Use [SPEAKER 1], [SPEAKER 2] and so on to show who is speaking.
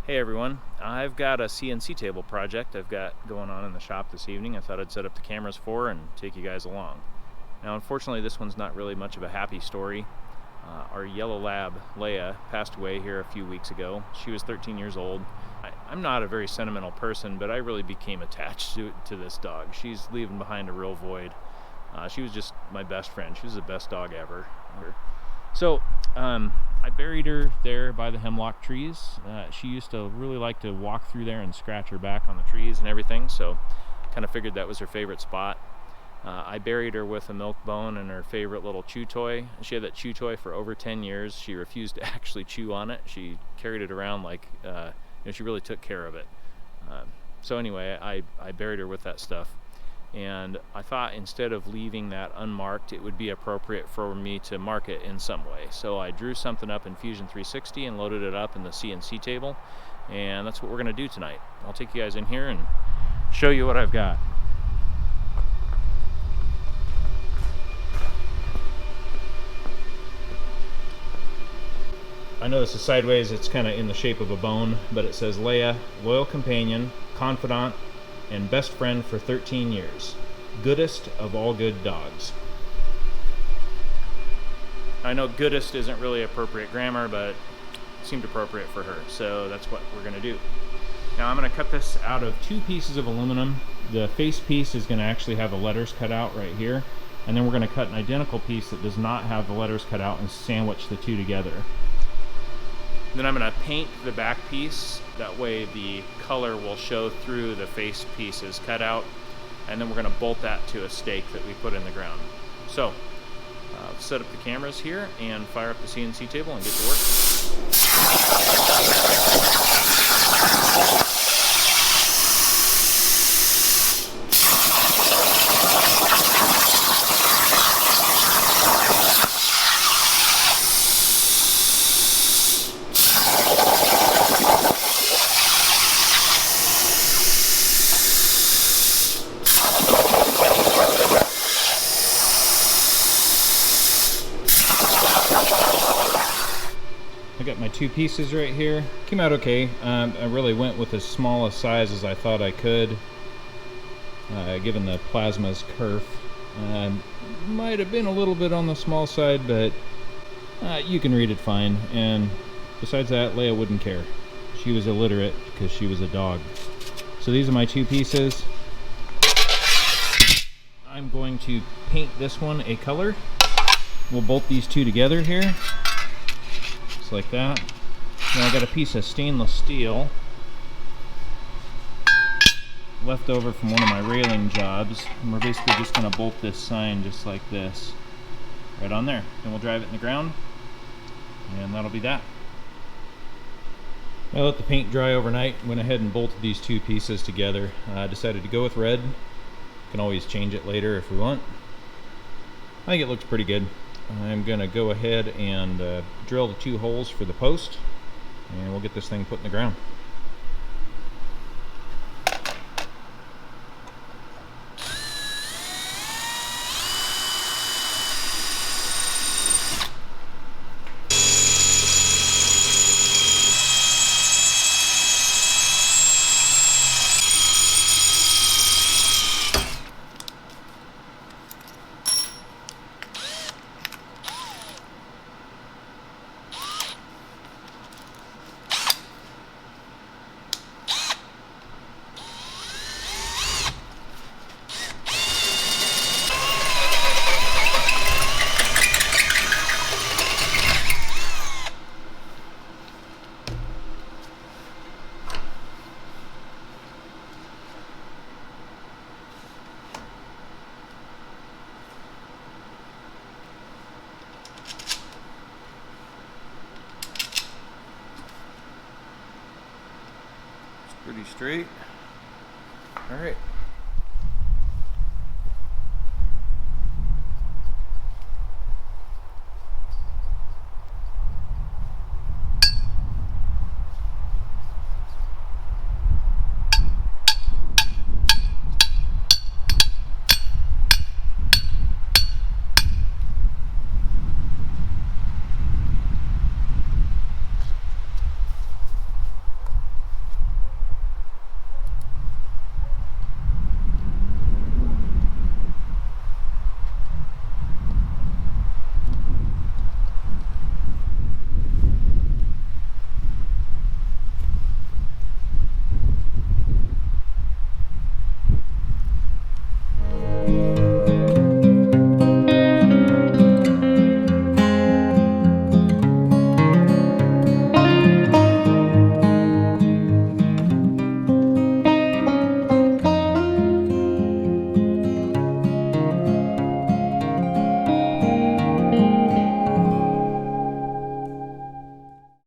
[SPEAKER 1] Hey everyone, I've got a CNC table project I've got going on in the shop this evening. I thought I'd set up the cameras for and take you guys along. Now unfortunately this one's not really much of a happy story. Our yellow lab, Leia, passed away here a few weeks ago. She was 13 years old. I'm not a very sentimental person, but I really became attached to this dog. She's leaving behind a real void. She was just my best friend. She was the best dog ever. So I buried her there by the hemlock trees. She used to really like to walk through there and scratch her back on the trees and everything, so kind of figured that was her favorite spot. I buried her with a milk bone and her favorite little chew toy. She had that chew toy for over 10 years. She refused to actually chew on it. She carried it around like, she really took care of it. So anyway, I buried her with that stuff. And I thought instead of leaving that unmarked, it would be appropriate for me to mark it in some way. So I drew something up in Fusion 360 and loaded it up in the CNC table. And that's what we're going to do tonight. I'll take you guys in here and show you what I've got. I know this is sideways, it's kind of in the shape of a bone, but it says Leia, loyal companion, confidant, and best friend for 13 years. Goodest of all good dogs. I know goodest isn't really appropriate grammar, but it seemed appropriate for her, so that's what we're going to do. Now I'm going to cut this out of 2 pieces of aluminum. The face piece is going to actually have the letters cut out right here, and then we're going to cut an identical piece that does not have the letters cut out and sandwich the 2 together. Then I'm going to paint the back piece. That way the color will show through the face pieces cut out. And then we're going to bolt that to a stake that we put in the ground. So, set up the cameras here and fire up the CNC table and get to work. I got my 2 pieces right here. Came out okay. I really went with as small a size as I thought I could, given the plasma's kerf. Might have been a little bit on the small side, but you can read it fine. And besides that, Leia wouldn't care. She was illiterate because she was a dog. So these are my 2 pieces. I'm going to paint this one a color. We'll bolt these 2 together here. Like that. Then I got a piece of stainless steel left over from one of my railing jobs, and we're basically just going to bolt this sign just like this right on there. Then we'll drive it in the ground, and that'll be that. I let the paint dry overnight, went ahead and bolted these 2 pieces together. I decided to go with red. Can always change it later if we want. I think it looks pretty good. I'm going to go ahead and drill the 2 holes for the post, and we'll get this thing put in the ground. Pretty straight. All right.